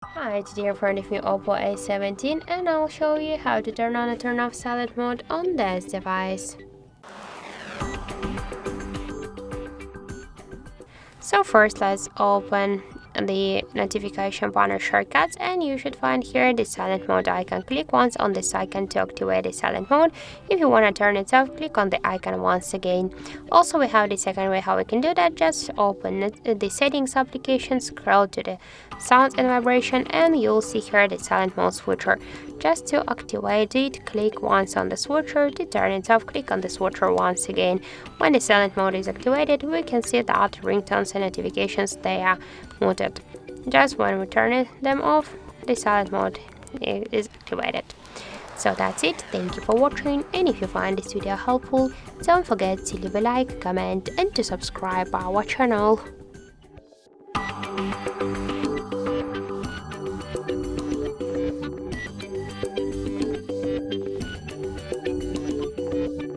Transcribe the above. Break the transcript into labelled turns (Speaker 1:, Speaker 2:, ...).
Speaker 1: Hi, today I'm front of me Oppo A17 and I'll show you how to turn on and turn off silent mode on this device. So first let's open the notification banner shortcuts and you should find here the silent mode icon. Click once on this icon to activate the silent mode. If you want to turn it off, click on the icon once again. Also we have the second way how we can do that. Just open the settings application, scroll to the sound and vibration and you'll see here the silent mode switcher. Just to activate it, click once on the switcher. To turn it off, click on the switcher once again. When the silent mode is activated, we can see that ringtones and notifications they are muted. Just when we turn them off, the silent mode is activated. So that's it. Thank you for watching, and if you find this video helpful, don't forget to leave a like, comment and to subscribe our channel.